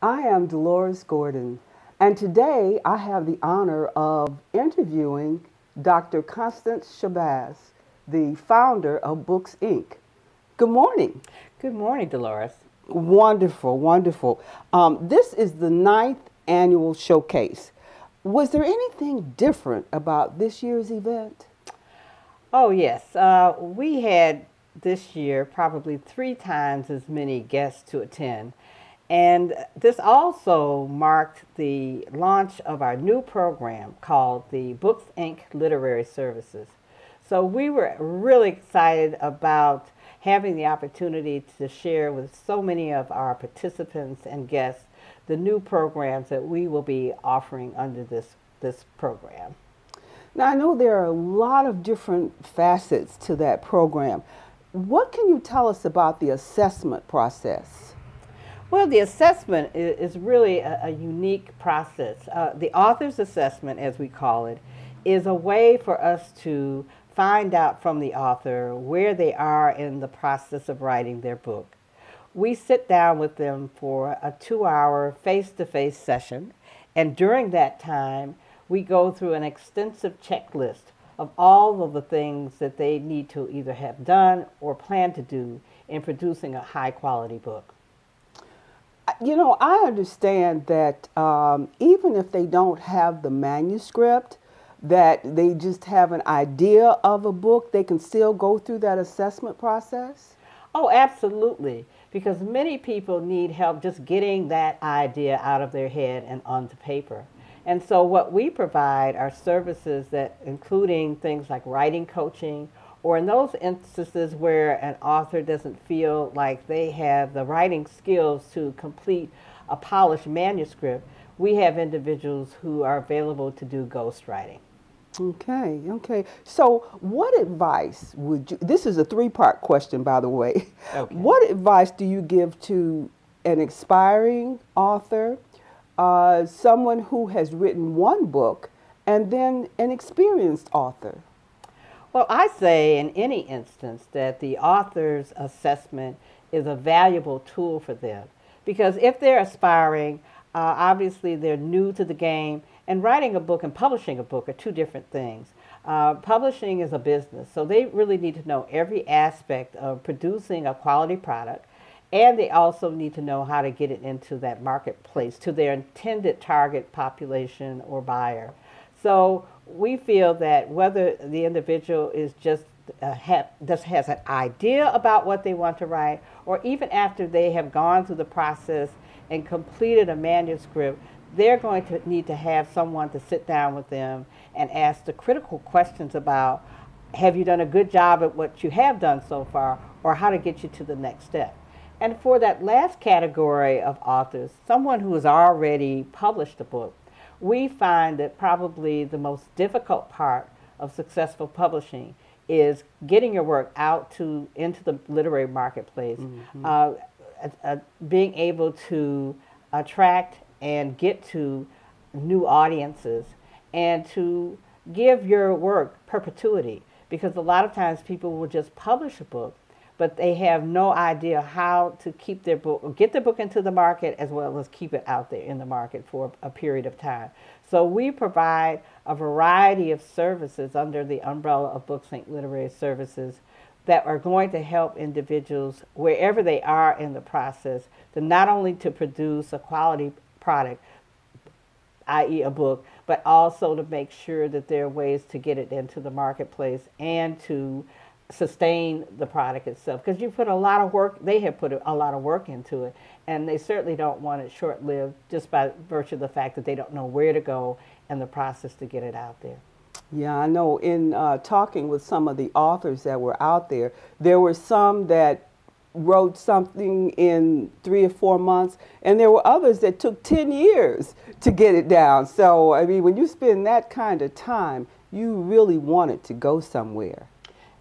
I am Dolores Gordon, and today I have the honor of interviewing Dr. Constance Shabazz, the founder of Books Inc. Good morning. Good morning, Dolores. Wonderful, wonderful. This is the ninth annual showcase. Was there anything different about this year's event? Oh, yes. We had this year probably three times as many guests to attend. And this also marked the launch of our new program called the Books Inc. Literary Services. So we were really excited about having the opportunity to share with so many of our participants and guests the new programs that we will be offering under this program. Now, I know there are a lot of different facets to that program. What can you tell us about the assessment process? Well, the assessment is really a unique process. The author's assessment, as we call it, is a way for us to find out from the author where they are in the process of writing their book. We sit down with them for a 2 hour face to face session, and during that time, we go through an extensive checklist of all of the things that they need to either have done or plan to do in producing a high quality book. I understand that even if they don't have the manuscript, that they just have an idea of a book, they can still go through that assessment process? Oh, absolutely. Because many people need help just getting that idea out of their head and onto paper. And so what we provide are services that including things like writing coaching, or in those instances where an author doesn't feel like they have the writing skills to complete a polished manuscript, we have individuals who are available to do ghostwriting. Okay, okay. So, what advice would you? This is a three-part question, by the way. Okay. What advice do you give to an aspiring author, someone who has written one book, and then an experienced author? Well, I say in any instance that the author's assessment is a valuable tool for them because if they're aspiring, obviously they're new to the game, and writing a book and publishing a book are two different things. Publishing is a business, so they really need to know every aspect of producing a quality product, and they also need to know how to get it into that marketplace to their intended target population or buyer. So we feel that whether the individual is just has an idea about what they want to write, or even after they have gone through the process and completed a manuscript, they're going to need to have someone to sit down with them and ask the critical questions about have you done a good job at what you have done so far, or how to get you to the next step. And for that last category of authors, someone who has already published a book, we find that probably the most difficult part of successful publishing is getting your work out to into the literary marketplace, uh, being able to attract and get to new audiences, and to give your work perpetuity. Because a lot of times people will just publish a book, but they have no idea how to keep their book, or get their book into the market as well as keep it out there in the market for a period of time. So we provide a variety of services under the umbrella of Books Inc. Literary Services that are going to help individuals wherever they are in the process to not only to produce a quality product, i.e. a book, but also to make sure that there are ways to get it into the marketplace and to sustain the product itself. Because you put a lot of work, they have put a lot of work into it, and they certainly don't want it short lived just by virtue of the fact that they don't know where to go and the process to get it out there. Yeah, I know in talking with some of the authors that were out there were some that wrote something in 3 or 4 months, and there were others that took 10 years to get it down. So, I mean, when you spend that kind of time, you really want it to go somewhere.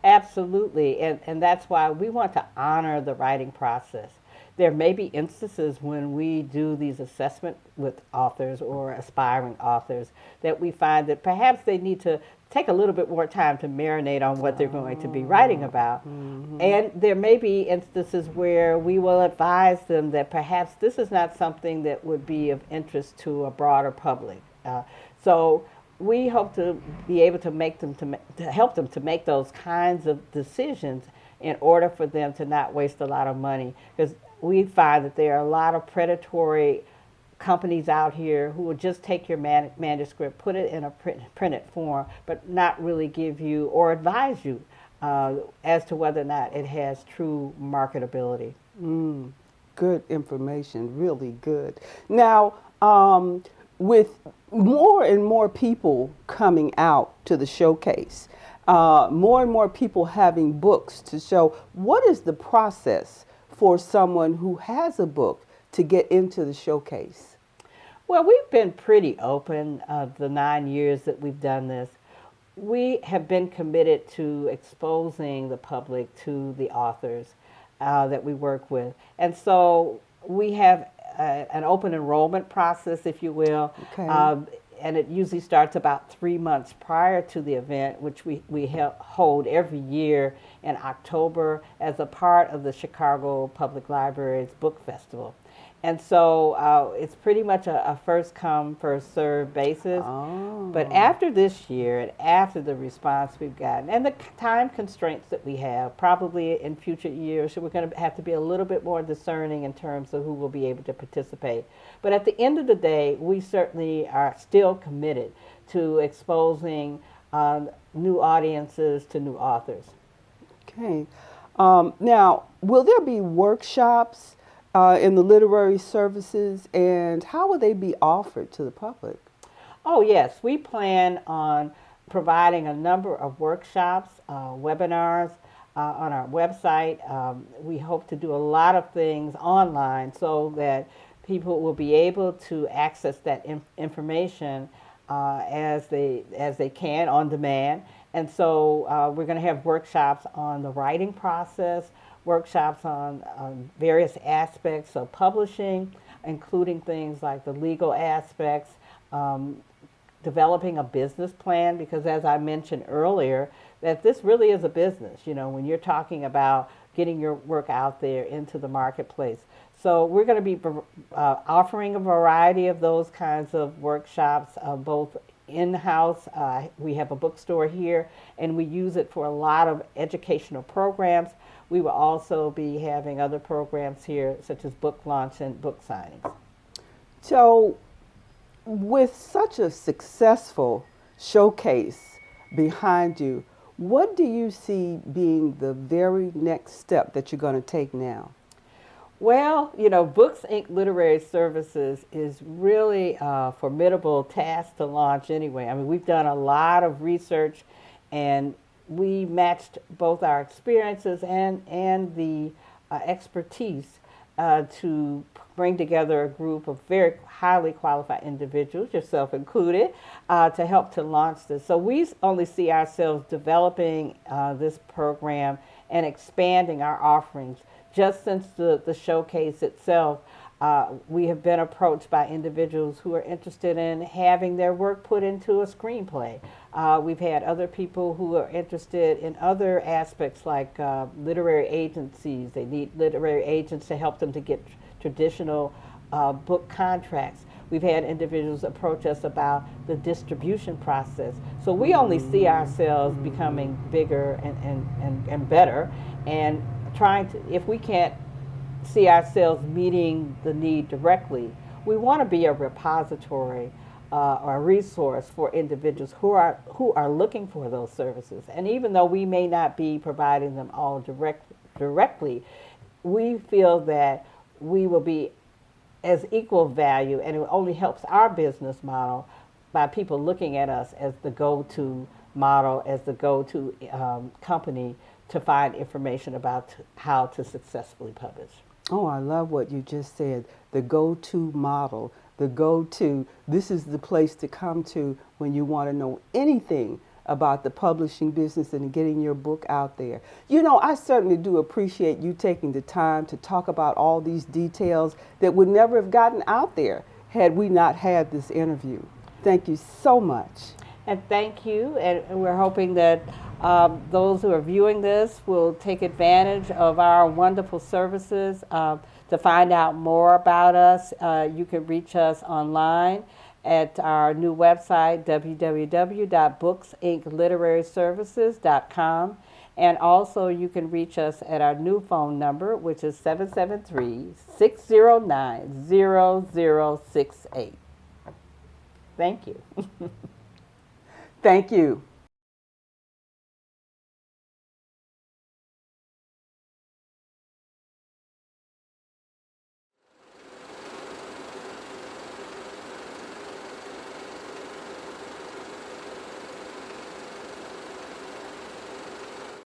Absolutely, and that's why we want to honor the writing process. There may be instances when we do these assessment with authors or aspiring authors that we find that perhaps they need to take a little bit more time to marinate on what they're going to be writing about. And there may be instances where we will advise them that perhaps this is not something that would be of interest to a broader public. So we hope to be able to make them to help them to make those kinds of decisions in order for them to not waste a lot of money, because we find that there are a lot of predatory companies out here who will just take your manuscript, put it in a printed form, but not really give you or advise you as to whether or not it has true marketability. Good information, really good. Now, with more and more people coming out to the showcase, more and more people having books to show, what is the process for someone who has a book to get into the showcase? Well, we've been pretty open the 9 years that we've done this. We have been committed to exposing the public to the authors that we work with. And so we have an open enrollment process, if you will. Okay. And it usually starts about 3 months prior to the event, which we hold every year in October as a part of the Chicago Public Library's Book Festival. And so it's pretty much a first come, first served basis. Oh. But after this year and after the response we've gotten and the time constraints that we have, probably in future years, so we're going to have to be a little bit more discerning in terms of who will be able to participate. But at the end of the day, we certainly are still committed to exposing new audiences to new authors. Okay. Now, will there be workshops in the literary services, and how will they be offered to the public? Oh, yes. We plan on providing a number of workshops, webinars on our website. We hope to do a lot of things online so that people will be able to access that information as they can on demand. And so we're going to have workshops on the writing process, workshops on various aspects of publishing, including things like the legal aspects, developing a business plan, because as I mentioned earlier, that this really is a business, you know, when you're talking about getting your work out there into the marketplace. So we're going to be offering a variety of those kinds of workshops, both in-house. We have a bookstore here, and we use it for a lot of educational programs. We will also be having other programs here, such as book launch and book signings. So, with such a successful showcase behind you, what do you see being the very next step that you're going to take now? Well, you know, Books Inc. Literary Services is really a formidable task to launch anyway. I mean, we've done a lot of research, and we matched both our experiences and the expertise to bring together a group of very highly qualified individuals, yourself included, to help to launch this. So we only see ourselves developing this program and expanding our offerings. Just since the showcase itself, we have been approached by individuals who are interested in having their work put into a screenplay. We've had other people who are interested in other aspects like literary agencies. They need literary agents to help them to get traditional book contracts. We've had individuals approach us about the distribution process. So we only see ourselves becoming bigger and better, and trying to, if we can't see ourselves meeting the need directly, we want to be a repository or a resource for individuals who are looking for those services. And even though we may not be providing them all directly, we feel that we will be as equal value, and it only helps our business model by people looking at us as the go-to model, as the go-to company to find information about how to successfully publish. Oh, I love what you just said. The go-to model, the go-to, this is the place to come to when you want to know anything about the publishing business and getting your book out there. You know, I certainly do appreciate you taking the time to talk about all these details that would never have gotten out there had we not had this interview. Thank you so much. And thank you. And we're hoping that those who are viewing this will take advantage of our wonderful services. To find out more about us, you can reach us online at our new website, www.booksinkliteraryservices.com. And also, you can reach us at our new phone number, which is 773-609-0068. Thank you. Thank you.